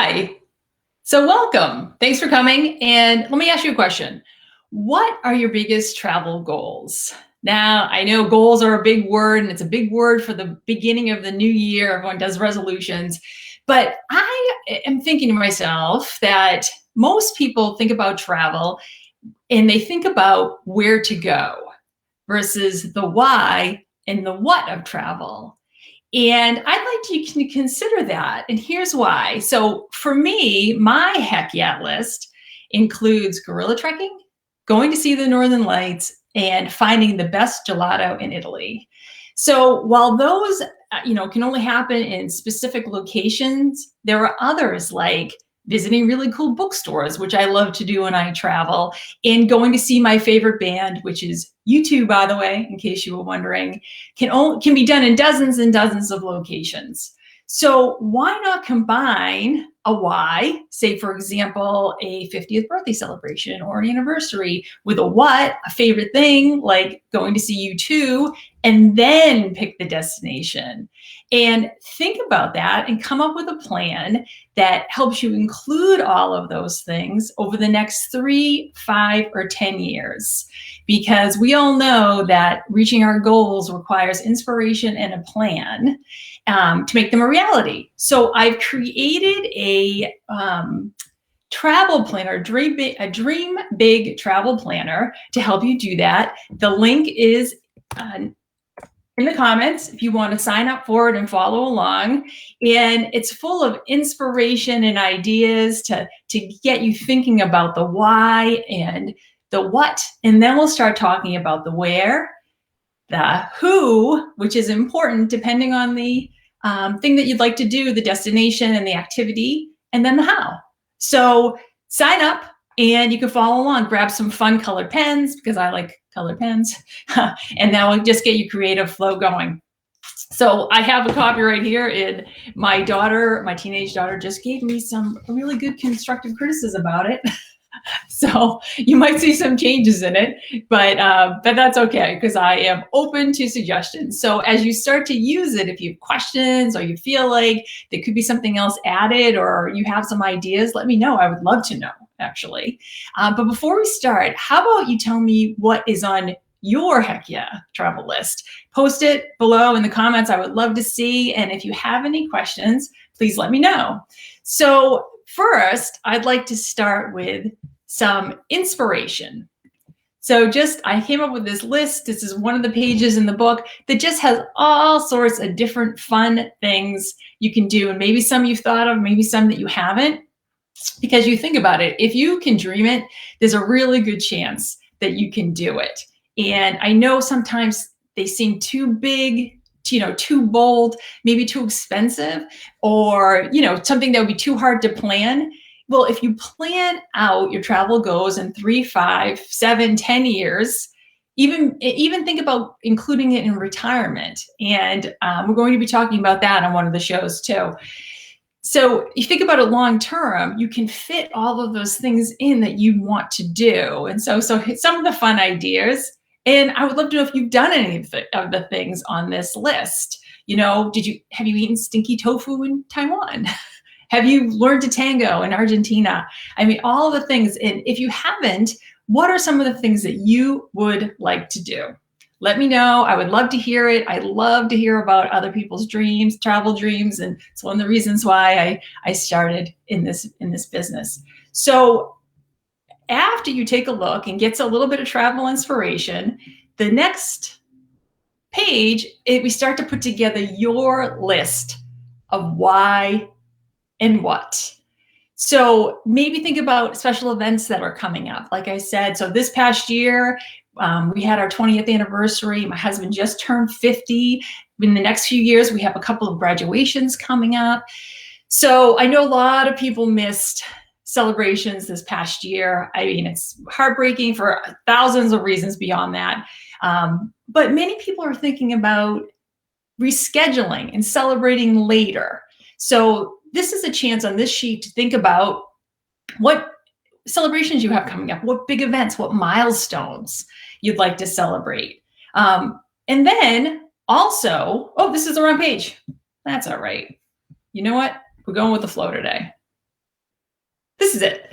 Hi. So welcome. Thanks for coming. And let me ask you a question. What are your biggest travel goals? Now, I know goals are a big word and it's a big word for the beginning of the new year. Everyone does resolutions. But I am thinking to myself that most people think about travel and they think about where to go versus the why and the what of travel. And I'd like you to consider that. And here's why. So, for me, my heck yeah list includes gorilla trekking, going to see the Northern Lights, and finding the best gelato in Italy. So, while those can only happen in specific locations, there are others like visiting really cool bookstores, which I love to do when I travel, and going to see my favorite band, which is U2, by the way, in case you were wondering, can be done in dozens and dozens of locations. So why not combine a why, say for example, a 50th birthday celebration or an anniversary, with a what, a favorite thing like going to see U2, and then pick the destination. And think about that and come up with a plan that helps you include all of those things over the next 3, 5, or 10 years. Because we all know that reaching our goals requires inspiration and a plan to make them a reality. So I've created a travel planner, a dream big travel planner to help you do that. The link is in the comments if you want to sign up for it and follow along. And it's full of inspiration and ideas to get you thinking about the why and the what. And then we'll start talking about the where, the who, which is important depending on the thing that you'd like to do, the destination and the activity, and then the how. So sign up and you can follow along. Grab some fun colored pens because I like colored pens, and that will just get you creative flow going. So I have a copy right here, and my teenage daughter, just gave me some really good constructive criticism about it. So you might see some changes in it, but that's okay because I am open to suggestions. So as you start to use it, if you have questions or you feel like there could be something else added or you have some ideas, let me know. I would love to know, actually. But before we start, how about you tell me what is on your heck yeah travel list? Post it below in the comments. I would love to see. And if you have any questions, please let me know. So first, I'd like to start with some inspiration. So I came up with this list. This is one of the pages in the book that just has all sorts of different fun things you can do. And maybe some you've thought of, maybe some that you haven't. Because you think about it, if you can dream it, there's a really good chance that you can do it. And I know sometimes they seem too big, too bold, maybe too expensive, or, something that would be too hard to plan. Well, if you plan out your travel goals in 3, 5, 7, 10 years, even think about including it in retirement. And we're going to be talking about that on one of the shows too. So you think about it long term, you can fit all of those things in that you want to do. And so some of the fun ideas, and I would love to know if you've done any of the things on this list. Have you eaten stinky tofu in Taiwan? Have you learned to tango in Argentina? I mean, all the things. And if you haven't, what are some of the things that you would like to do? Let me know. I would love to hear it. I love to hear about other people's dreams, travel dreams. And it's one of the reasons why I started in this business. So after you take a look and get a little bit of travel inspiration, the next page, we start to put together your list of why and what. So maybe think about special events that are coming up. Like I said, so this past year, we had our 20th anniversary. My husband just turned 50. In the next few years, we have a couple of graduations coming up. So I know a lot of people missed celebrations this past year. I mean, it's heartbreaking for thousands of reasons beyond that. But many people are thinking about rescheduling and celebrating later. So this is a chance on this sheet to think about what celebrations you have coming up, what big events, what milestones you'd like to celebrate. And then also, this is the wrong page. That's all right. You know what? We're going with the flow today. This is it.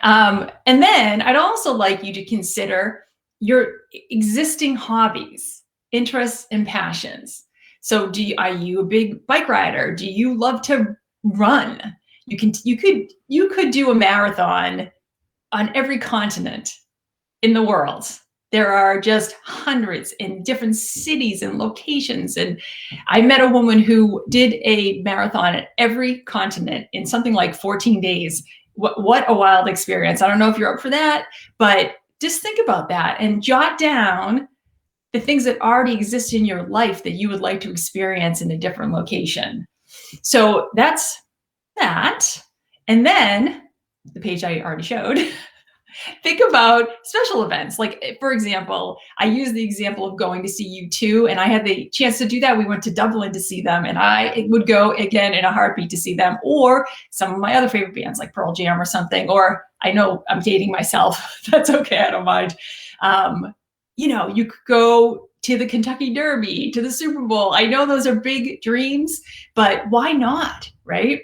And then I'd also like you to consider your existing hobbies, interests, and passions. So, are you a big bike rider? Do you love to run? You could do a marathon on every continent in the world. There are just hundreds in different cities and locations. And I met a woman who did a marathon at every continent in something like 14 days. What a wild experience. I don't know if you're up for that, but just think about that and jot down the things that already exist in your life that you would like to experience in a different location. So that's that. And then the page I already showed. Think about special events. Like, for example, I use the example of going to see U2, and I had the chance to do that. We went to Dublin to see them, and I would go again in a heartbeat to see them, or some of my other favorite bands like Pearl Jam or something. Or I know I'm dating myself. That's okay. I don't mind. You could go to the Kentucky Derby, to the Super Bowl. I know those are big dreams, but why not, right?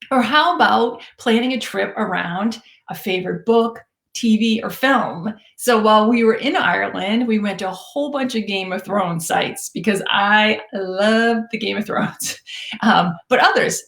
Or how about planning a trip around a favorite book, TV, or film? So while we were in Ireland, we went to a whole bunch of Game of Thrones sites because I love the Game of Thrones. But others,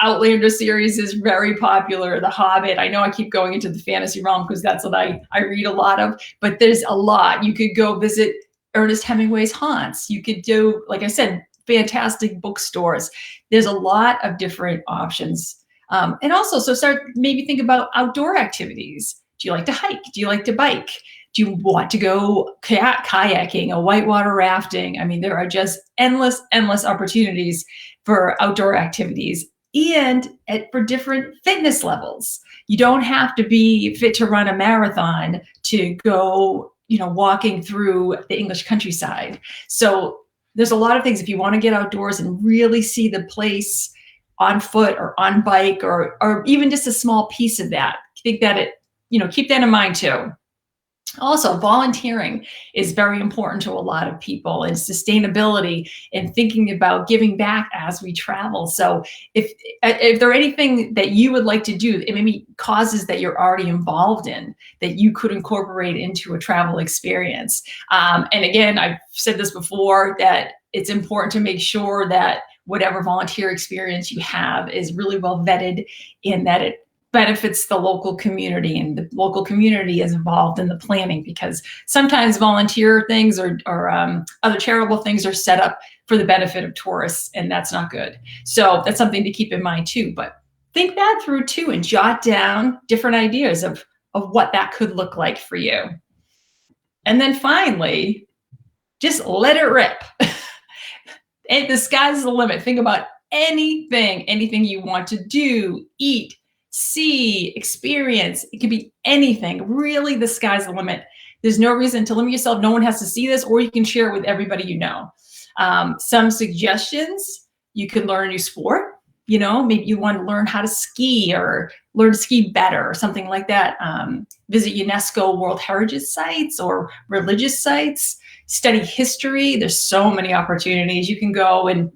Outlander series is very popular. The Hobbit. I know I keep going into the fantasy realm because that's what I read a lot of, but there's a lot. You could go visit Ernest Hemingway's haunts. You could do, like I said, fantastic bookstores. There's a lot of different options. And also, so think about outdoor activities. Do you like to hike? Do you like to bike? Do you want to go kayaking, a whitewater rafting? There are just endless opportunities for outdoor activities and for different fitness levels. You don't have to be fit to run a marathon to go, walking through the English countryside. So there's a lot of things if you want to get outdoors and really see the place on foot or on bike or even just a small piece of that. Keep that in mind too. Also, volunteering is very important to a lot of people, and sustainability and thinking about giving back as we travel. So if there are anything that you would like to do, it maybe causes that you're already involved in that you could incorporate into a travel experience. And again, I've said this before, that it's important to make sure that whatever volunteer experience you have is really well vetted in that it benefits the local community, and the local community is involved in the planning, because sometimes volunteer things or other charitable things are set up for the benefit of tourists, and that's not good. So that's something to keep in mind too. But think that through too and jot down different ideas of what that could look like for you. And then finally, just let it rip. And the sky's the limit. Think about anything you want to do, eat, see, experience. It could be anything. Really, the sky's the limit. There's no reason to limit yourself. No one has to see this, or you can share it with everybody you know. Some suggestions: you could learn a new sport. Maybe you want to learn how to ski or learn to ski better or something like that. Visit UNESCO World Heritage sites or religious sites. Study history. There's so many opportunities. You can go and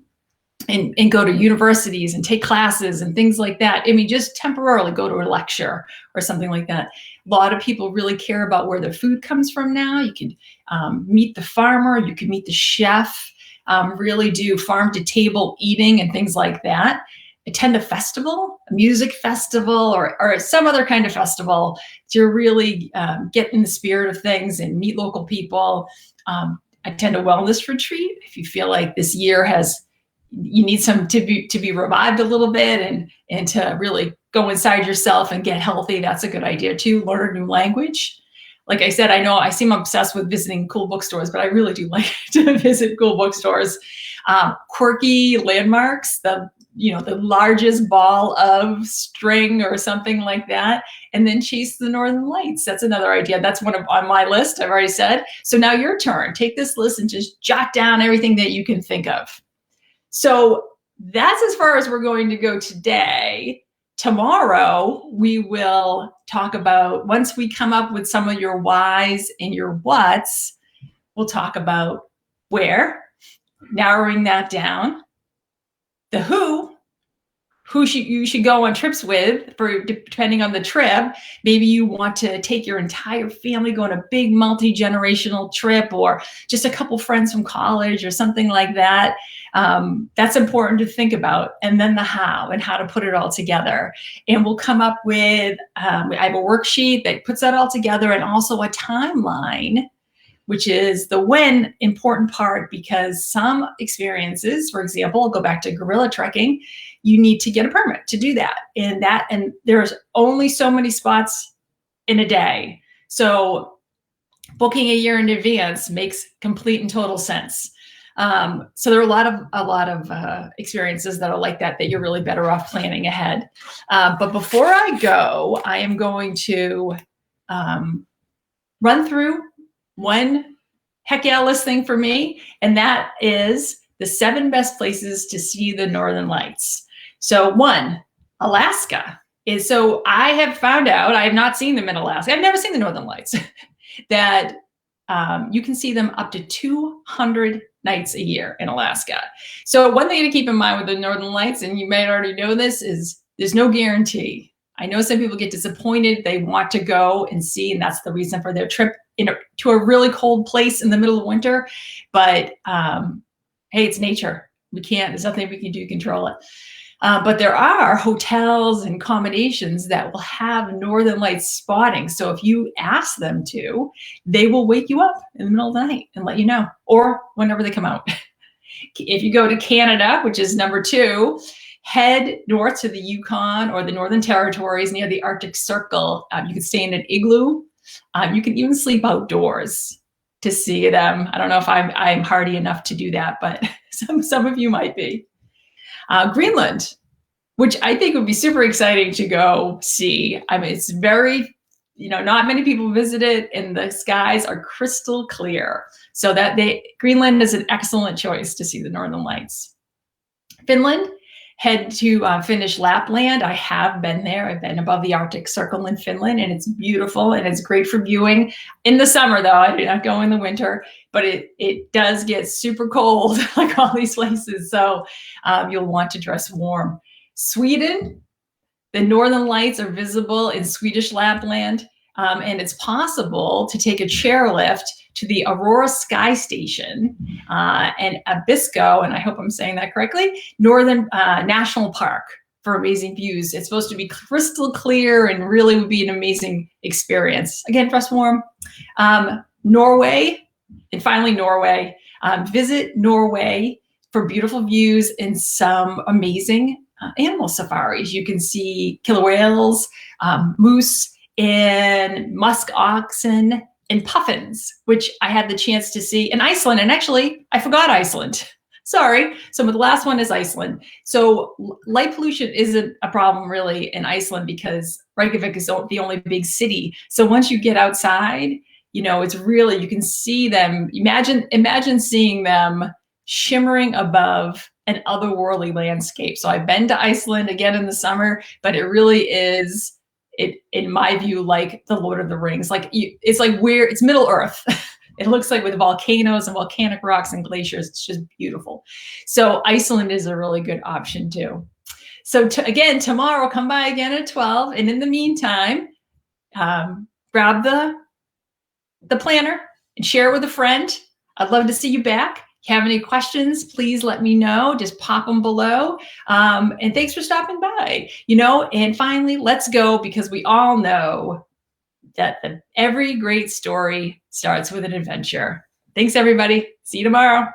go to universities and take classes and things like that. Just temporarily go to a lecture or something like that. A lot of people really care about where their food comes from now. You can meet the farmer. You can meet the chef. Really do farm to table eating and things like that. Attend a festival, a music festival, or some other kind of festival to really get in the spirit of things and meet local people. Attend a wellness retreat if you feel like this year you need some to be revived a little bit and to really go inside yourself and get healthy. That's a good idea too. Learn a new language. Like I said, I know I seem obsessed with visiting cool bookstores, but I really do like to visit cool bookstores. Quirky landmarks, the largest ball of string or something like that, and then chase the northern lights. That's another idea. That's on my list, I've already said. So now your turn. Take this list and just jot down everything that you can think of. So that's as far as we're going to go today. Tomorrow, we will talk about, once we come up with some of your whys and your whats, we'll talk about where, narrowing that down, the who who you should go on trips with, for depending on the trip. Maybe you want to take your entire family, go on a big multi-generational trip, or just a couple friends from college or something like that. That's important to think about. And then the how, and how to put it all together. And we'll come up with, I have a worksheet that puts that all together, and also a timeline, which is the when important part, because some experiences, for example, I'll go back to gorilla trekking, you need to get a permit to do that. And there's only so many spots in a day. So booking a year in advance makes complete and total sense. So there are a lot of experiences that are like that you're really better off planning ahead. But before I go, I am going to run through one heck yeah list thing for me, and that is the 7 best places to see the Northern Lights. So 1, Alaska. So I have found out, I have not seen them in Alaska. I've never seen the Northern Lights. That you can see them up to 200 nights a year in Alaska. So one thing to keep in mind with the Northern Lights, and you may already know this, is there's no guarantee. I know some people get disappointed. They want to go and see, and that's the reason for their trip to a really cold place in the middle of winter. But hey, it's nature. There's nothing we can do to control it. But there are hotels and accommodations that will have Northern Lights spotting. So if you ask them to, they will wake you up in the middle of the night and let you know, or whenever they come out. If you go to Canada, which is number 2, head north to the Yukon or the Northern Territories near the Arctic Circle. You can stay in an igloo. You can even sleep outdoors to see them. I don't know if I'm hardy enough to do that, but some of you might be. Greenland, which I think would be super exciting to go see. I mean, it's very, not many people visit it, and the skies are crystal clear. So Greenland is an excellent choice to see the Northern Lights. Finland, head to Finnish Lapland. I have been there. I've been above the Arctic Circle in Finland, and it's beautiful, and it's great for viewing. In the summer, though, I do not go in the winter, but it does get super cold, like all these places. So you'll want to dress warm. Sweden, the Northern Lights are visible in Swedish Lapland, and it's possible to take a chairlift to the Aurora Sky Station and Abisko, and I hope I'm saying that correctly, Northern National Park, for amazing views. It's supposed to be crystal clear and really would be an amazing experience. Again, dress warm. Norway, and finally Norway. Visit Norway for beautiful views and some amazing animal safaris. You can see killer whales, moose, and musk oxen, and puffins, which I had the chance to see in Iceland. And actually, I forgot Iceland. Sorry. So the last one is Iceland. So light pollution isn't a problem really in Iceland because Reykjavik is the only big city. So once you get outside, it's really, you can see them. Imagine seeing them shimmering above an otherworldly landscape. So I've been to Iceland again in the summer, but it really is, in my view, like the Lord of the Rings. It's Middle Earth. It looks like with volcanoes and volcanic rocks and glaciers. It's just beautiful. So Iceland is a really good option too. So again, tomorrow, come by again at 12. And in the meantime, grab the planner and share with a friend. I'd love to see you back. If you have any questions, please let me know. Just pop them below. And thanks for stopping by. And finally, let's go, because we all know that every great story starts with an adventure. Thanks, everybody. See you tomorrow.